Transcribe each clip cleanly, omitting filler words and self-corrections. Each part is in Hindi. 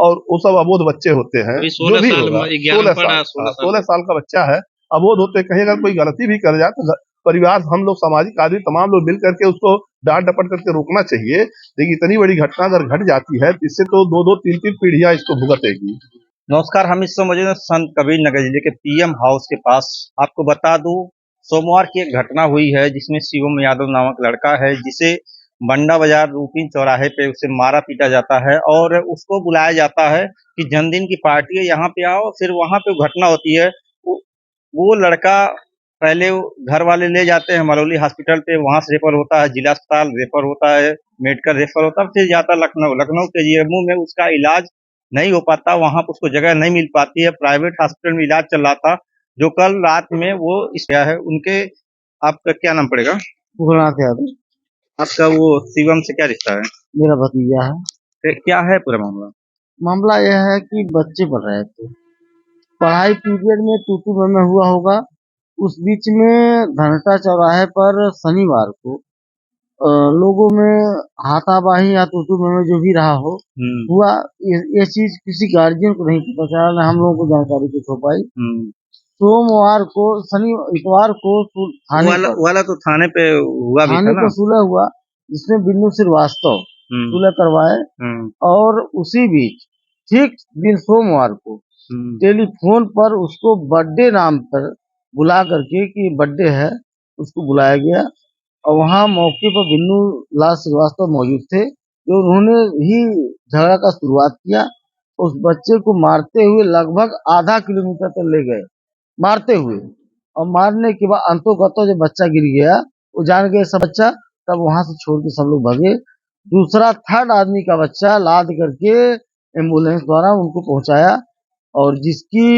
और वो सब अबोध बच्चे होते हैं, अभी जो 16 भी साल होगा 11 16 साल, 16 साल 16 साल का बच्चा है, अबोध होते, कहीं अगर कोई गलती भी कर जाए तो परिवार, हम लोग सामाजिक आदमी तमाम लोग मिल करके उसको डांट डपट करके रोकना चाहिए। लेकिन इतनी बड़ी घटना अगर घट जाती है तो इससे तो दो दो तीन तीन पीढ़ियां इसको भुगतेगी। नमस्कार, हम इस समय मौजूद हैं संत कबीर नगर जिले के पीएम हाउस के पास। आपको बता दूं, सोमवार की एक घटना हुई है जिसमें शिवम यादव नामक लड़का है जिसे बंडा बाजार रूपीन चौराहे पे उसे मारा पीटा जाता है और उसको बुलाया जाता है कि जन्मदिन की पार्टी है, यहाँ पे आओ। फिर वहां पे घटना होती है। वो लड़का पहले घर वाले ले जाते हैं मलौली हॉस्पिटल पे, वहां से रेफर होता है जिला अस्पताल, रेफर होता है मेडिकल, रेफर होता है, फिर जाता है लखनऊ। लखनऊ के जीएमयू में उसका इलाज नहीं हो पाता, वहां पर उसको जगह नहीं मिल पाती है। प्राइवेट हॉस्पिटल में इलाज चल रहा था, जो कल रात में वो इस गया है। उनके, आपका क्या नाम पड़ेगा? भूलनाथ यादव। आपका वो शिवम से क्या रिश्ता है? मेरा भतीजा है। क्या है पूरा मामला? मामला यह है कि बच्चे पढ़ रहे थे, पढ़ाई पीरियड में तू में हुआ होगा। उस बीच में धनटा चौराहे पर शनिवार को लोगों में हाथापाई या तू में जो भी रहा हो हुआ। ये चीज किसी गार्जियन को नहीं पता चला, न हम लोगों को जानकारी कुछ हो पाई। सोमवार को, इतवार को वाला तो थाने पे हुआ भी था थाने ना? पर सुलह हुआ, जिसमें बिन्नू श्रीवास्तव सुलह करवाए। और उसी बीच ठीक दिन सोमवार को टेलीफोन पर उसको बर्थडे नाम पर बुला करके कि बर्थडे है, उसको बुलाया गया। और वहाँ मौके पर बिन्नू लाल श्रीवास्तव मौजूद थे, जो उन्होंने ही झगड़ा का शुरुआत किया। उस बच्चे को मारते हुए लगभग आधा किलोमीटर तक ले गए, मारते हुए। और मारने के बाद अंतोगतो जब बच्चा गिर गया, वो जान गए सब बच्चा, तब वहां से छोड़ के सब लोग भागे। दूसरा थर्ड आदमी का बच्चा लाद करके एम्बुलेंस द्वारा उनको पहुंचाया, और जिसकी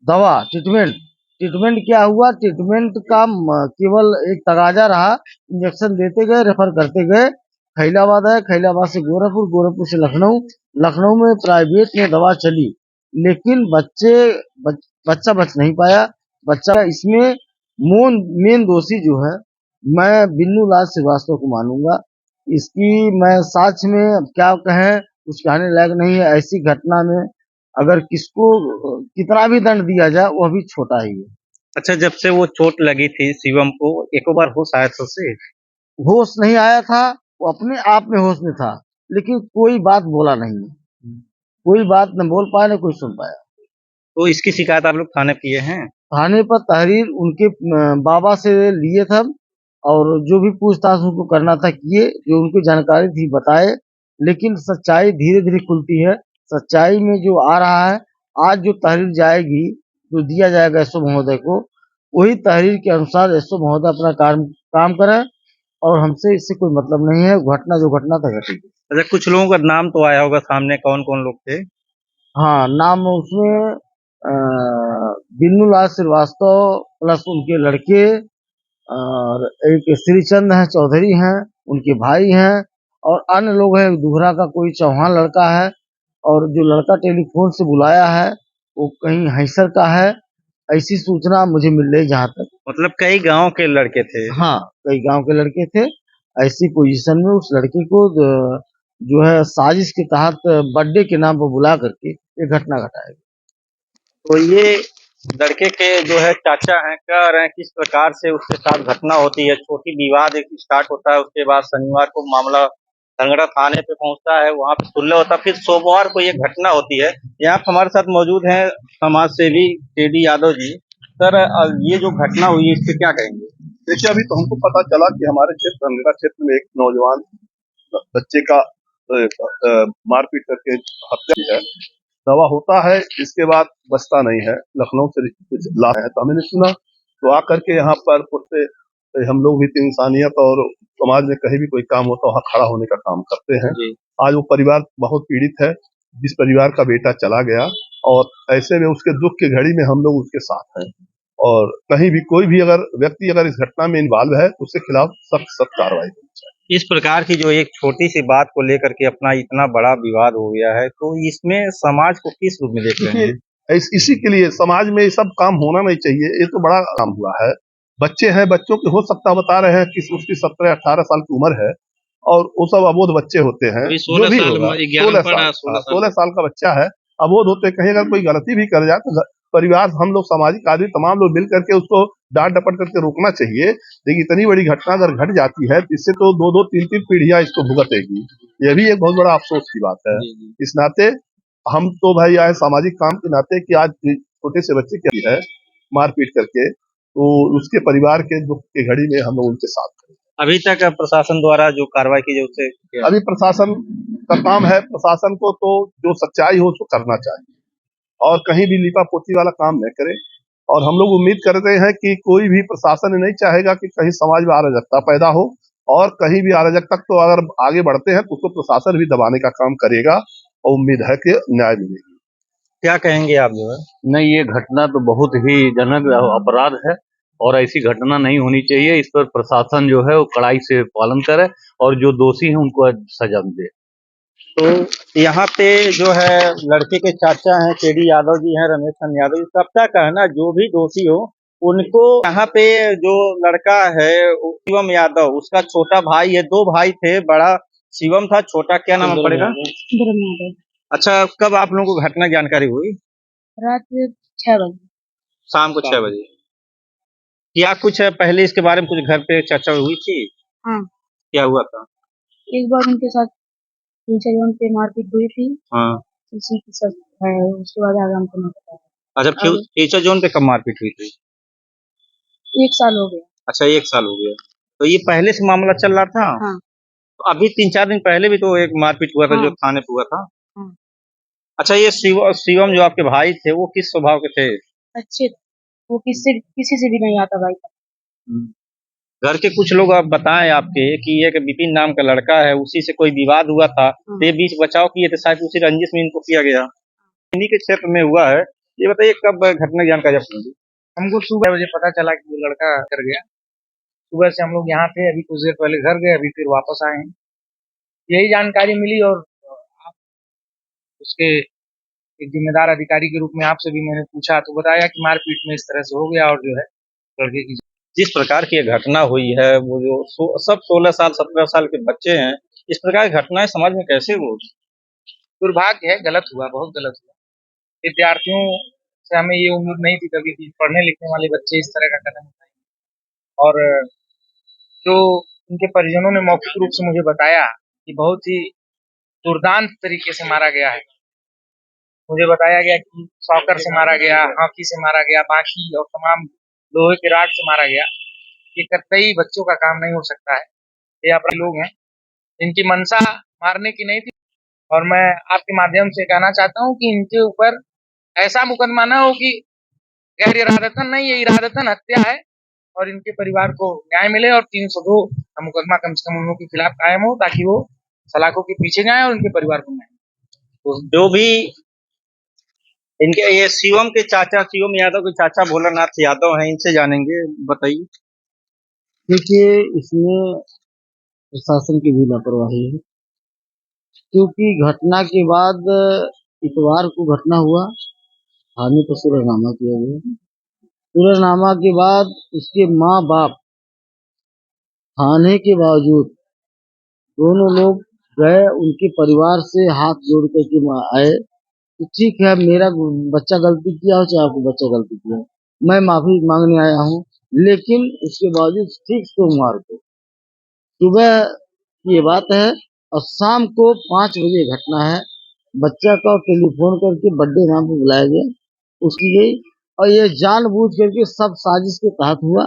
दवा ट्रीटमेंट क्या हुआ, ट्रीटमेंट का केवल एक तगाजा रहा। इंजेक्शन देते गए, रेफर करते गए, खैलाबाद है, खैलाबाद से गोरखपुर, गोरखपुर से लखनऊ, लखनऊ में प्राइवेट में दवा चली, लेकिन बच्चा बच नहीं पाया। बच्चा इसमें मेन दोषी जो है, मैं बिन्नू लाल श्रीवास्तव को मानूंगा। इसकी मैं साक्ष्य में क्या कहें, कुछ कहने लायक नहीं है। ऐसी घटना में अगर किसको कितना भी दंड दिया जाए, वो अभी छोटा ही है। अच्छा, जब से वो चोट लगी थी शिवम को, एक बार होश आया था उसे? होश नहीं आया था, वो अपने आप में होश में था, लेकिन कोई बात बोला नहीं, कोई बात न बोल पाया, न कोई सुन पाया। तो इसकी शिकायत आप लोग थाने किए हैं? थाने पर तहरीर उनके बाबा से लिए थे, और जो भी पूछताछ उनको करना था किए, जो उनको जानकारी थी बताए। लेकिन सच्चाई धीरे धीरे खुलती है। सच्चाई में जो आ रहा है, आज जो तहरीर जाएगी, जो दिया जाएगा एसओ महोदय को, वही तहरीर के अनुसार एसओ महोदय अपना काम करें, और हमसे इससे कोई मतलब नहीं है। घटना जो घटना था घटेगी। अच्छा, कुछ लोगों का नाम तो आया होगा सामने, कौन कौन लोग थे? हाँ, नाम उसमें बिन्नू लाल श्रीवास्तव प्लस उनके लड़के, और एक श्रीचंद है, चौधरी हैं, उनके भाई हैं, और अन्य लोग हैं। दूसरा का कोई चौहान लड़का है, और जो लड़का टेलीफोन से बुलाया है वो कहीं हैसर का है, ऐसी सूचना मुझे मिल रही जहाँ तक। मतलब कई गांव के लड़के थे? हाँ, कई गांव के लड़के थे। ऐसी पोजीशन में उस लड़के को जो है साजिश के तहत बर्थडे के नाम पर बुला करके ये घटना घटाया। तो ये लड़के के जो है चाचा हैं, कह रहे हैं किस प्रकार से उसके साथ घटना होती है। छोटी विवाद एक स्टार्ट होता है, उसके बाद शनिवार को मामला धनगढ़ थाने पे पहुंचता है, वहां पे सुलह होता है, फिर सोमवार को ये घटना होती है। यहाँ हमारे साथ मौजूद हैं समाज सेवी टेडी यादव जी। सर, ये जो घटना हुई है, इस पे क्या कहेंगे? देखिए, अभी तो हमको पता चला कि हमारे क्षेत्र, धनगढ़ क्षेत्र में एक नौजवान बच्चे का मारपीट करके हत्या की है। दवा होता है, इसके बाद बचता नहीं है। लखनऊ से कुछ ला है, तो हमने सुना, तो आकर के यहाँ पर उससे हम लोग भी इंसानियत और समाज में कहीं भी कोई काम होता है वहाँ खड़ा होने का काम करते हैं। आज वो परिवार बहुत पीड़ित है, जिस परिवार का बेटा चला गया, और ऐसे में उसके दुख की घड़ी में हम लोग उसके साथ हैं। और कहीं भी कोई भी अगर व्यक्ति अगर इस घटना में इन्वॉल्व है, तो उसके खिलाफ सख्त कार्रवाई होनी चाहिए। इस प्रकार की जो एक छोटी सी बात को लेकर के अपना इतना बड़ा विवाद हो गया है, तो इसमें समाज को किस रूप में देख रहे हैं? इसी के लिए समाज में ये सब काम होना नहीं चाहिए। ये तो बड़ा काम हुआ है। बच्चे हैं, बच्चों की हो सकता बता रहे हैं कि उसकी 17-18 साल की उम्र है, और वो सब अबोध बच्चे होते हैं। अभी जो 16 भी साल होगा, 11 16 पढ़ा, साल 16 16 साल का बच्चा है, अबोध होते कहीं अगर कोई गलती भी कर जाए तो परिवार, हम लोग सामाजिक आदमी तमाम लोग मिल करके उसको डांट डपट करके रोकना चाहिए। लेकिन इतनी बड़ी घटना अगर घट जाती है तो इससे तो 2-2 3-3 पीढ़ियां इसको भुगतेगी। ये भी एक बहुत बड़ा अफसोस की बात है। इस नाते हम तो भाई आए सामाजिक काम के नाते कि आज छोटे से बच्चे की है मारपीट करके, तो उसके परिवार के दुख की घड़ी में हम लोग उनके साथ हैं। अभी तक प्रशासन द्वारा जो कार्रवाई की जाए उससे क्या? अभी प्रशासन का काम है, प्रशासन को तो जो सच्चाई हो उसको करना चाहिए और कहीं भी लीपा पोती वाला काम न करे। और हम लोग उम्मीद करते हैं कि कोई भी प्रशासन नहीं चाहेगा कि कहीं समाज में अराजकता पैदा हो, और कहीं भी अराजकता तो अगर आगे बढ़ते हैं तो उसको प्रशासन भी दबाने का काम करेगा, और उम्मीद है कि न्याय मिलेगा। क्या कहेंगे आप जो है? नहीं, ये घटना तो बहुत ही जनक अपराध है और ऐसी घटना नहीं होनी चाहिए। इस पर प्रशासन जो है वो कड़ाई से पालन करे और जो दोषी हैं उनको सजा दे। तो यहाँ पे जो है लड़के के चाचा हैं केडी यादव जी हैं, रमेश चंद्र यादव जी, सबका कहना जो भी दोषी हो उनको, यहाँ पे जो लड़का है शिवम यादव, उसका छोटा भाई है, 2 भाई थे, बड़ा शिवम था, छोटा क्या नाम पड़ेगा? अच्छा, कब आप लोगों को घटना जानकारी हुई? रात 6 बजे। शाम को 6 बजे। क्या कुछ है पहले इसके बारे में कुछ घर पे चर्चा हुई थी? हाँ, क्या हुआ था? एक बार उनके साथ टीचर जोन पे मारपीट हुई थी, हाँ। इसी की सब है, उसके बाद आगे हमको नहीं पता। अच्छा, फिर अब टीचर जोन पे कब मारपीट हुई थी? 1 साल हो गया। अच्छा, 1 साल हो गया। तो ये पहले से मामला चल रहा था? हाँ, तो अभी 3-4 दिन पहले भी तो एक मारपीट हुआ था हाँ। जो थाने पे हुआ था। हाँ। अच्छा, ये शिवम जो आपके भाई थे वो किस स्वभाव के थे? अच्छे, वो किसी से भी नहीं आता भाई। घर के कुछ लोग आप बताएं आपके कि एक विपिन नाम का लड़का है, उसी से कोई विवाद हुआ था, तो ये बीच बचाव किए थे, शायद उसी रंजिश में इनको किया गया, इन्हीं के क्षेत्र में हुआ है। ये बताइए कब घटना की जानकारी आपको मिली? हमको सुबह बजे पता चला कि वो लड़का कर गया। सुबह से हम लोग यहाँ थे, अभी कुछ देर पहले घर गए, अभी फिर वापस आए हैं। यही जानकारी मिली और आप उसके एक जिम्मेदार अधिकारी के रूप में आपसे भी मैंने पूछा तो बताया कि मारपीट में इस तरह से हो गया और जो है लड़के की जिस प्रकार की ये घटना हुई है, वो जो सब 16 साल 17 साल के बच्चे हैं, इस प्रकार की घटनाएं समाज में कैसे हो? दुर्भाग्य है, गलत हुआ, बहुत गलत हुआ। विद्यार्थियों से हमें ये उम्मीद नहीं थी कभी कि पढ़ने लिखने वाले बच्चे इस तरह का कदम उठाएंगे। और जो उनके परिजनों ने मौखिक रूप से मुझे बताया कि बहुत ही दुर्दांत तरीके से मारा गया है। मुझे बताया गया कि सॉकर से मारा गया, हॉकी से मारा गया, बाकी और तमाम लोहे के राड से मारा गया। ये कतई बच्चों का काम नहीं हो सकता है। ये अपराधी लोग हैं, इनकी मंशा मारने की नहीं थी। और मैं आपके माध्यम से कहना चाहता हूँ कि इनके ऊपर ऐसा मुकदमा न हो कि गैर इरादतन नहीं, ये इरादतन हत्या है और इनके परिवार को न्याय मिले और 302 का मुकदमा कम से कम उन लोगों के खिलाफ कायम हो ताकि वो सलाखों के पीछे जाए और उनके परिवार को न्याय मिले। तो जो भी इनके ये शिवम के चाचा, शिवम यादव के चाचा भोलानाथ यादव हैं, इनसे जानेंगे, बताइए। देखिए, इसमें प्रशासन की भी लापरवाही है, क्योंकि घटना के बाद इतवार को घटना हुआ, थाने पर सूरजनामा किया गया। सूरजनामा के बाद उसके माँ बाप थाने के बावजूद दोनों लोग गए, उनके परिवार से हाथ जोड़ करके आए कि ठीक है, मेरा बच्चा गलती किया हो चाहे आपको बच्चा गलती किया हो, मैं माफी मांगने आया हूँ। लेकिन उसके बावजूद ठीक सोमवार को सुबह की ये बात है और शाम को 5 बजे घटना है। बच्चा का टेलीफोन करके बर्थडे नाम पे बुलाया गया, उसकी गई, और ये जानबूझ करके सब साजिश के तहत हुआ।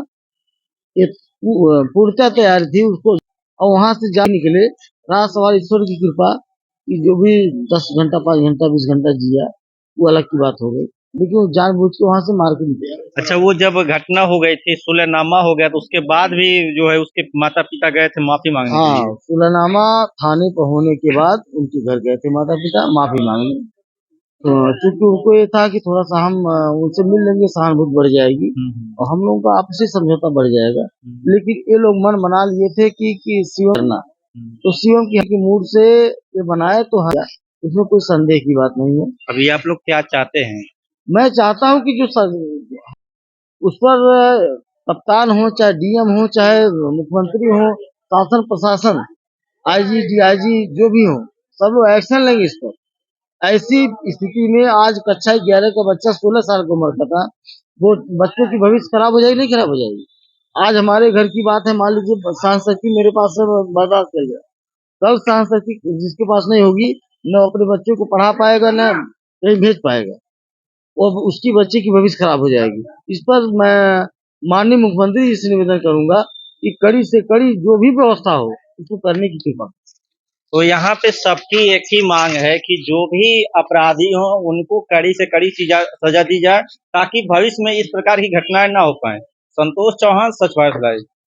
ये पूर्णतः तैयारी थी उसको, और वहां से जा निकले। रात सवार ईश्वर की कृपा कि जो भी 10 घंटा 5 घंटा 20 घंटा जिया वो अलग की बात हो गई, लेकिन वो जानबूझ के वहां से मार के निकले। अच्छा, वो जब घटना हो गई थी, सुलहनामा हो गया, तो उसके बाद भी जो है उसके माता पिता गए थे माफी मांगने के लिए? सुलहनामा थाने पर होने के बाद उनके घर गए थे माता पिता माफी मांगने। तो चूंकि उनको ये था कि थोड़ा सा हम उनसे मिल लेंगे, सहानुभूति बढ़ जाएगी और हम लोगों का आपसी समझौता बढ़ जाएगा। लेकिन ये लोग मन बना लिए थे कि सीएम करना, तो सीएम की मूड से ये बनाए तो उसमें कोई संदेह की बात नहीं है। अभी आप लोग क्या चाहते हैं? मैं चाहता हूँ कि जो उस पर कप्तान हो, चाहे डीएम हो, चाहे मुख्यमंत्री हो, शासन प्रशासन आईजी डीआईजी जो भी हो, सब लोग एक्शन लेंगे इस पर। ऐसी स्थिति में आज कक्षा 11 का बच्चा 16 साल की उम्र का था, वो बच्चों की भविष्य खराब हो जाएगी नहीं खराब हो जाएगी। आज हमारे घर की बात है, मान लीजिए सहन शक्ति मेरे पास से बर्दाश्त कर लिया, कल सहन शक्ति जिसके पास नहीं होगी न अपने बच्चों को पढ़ा पाएगा न कहीं भेज पाएगा, वो उसकी बच्चे की भविष्य खराब हो जाएगी। इस पर मैं माननीय मुख्यमंत्री जी से निवेदन करूंगा कि कड़ी से कड़ी जो भी व्यवस्था हो उसको करने की कृपा। तो यहाँ पे सबकी एक ही मांग है कि जो भी अपराधी हो उनको कड़ी से कड़ी सजा दी जाए, ताकि भविष्य में इस प्रकार की घटनाएं ना हो पाए। संतोष चौहान, सच भारत लाइव।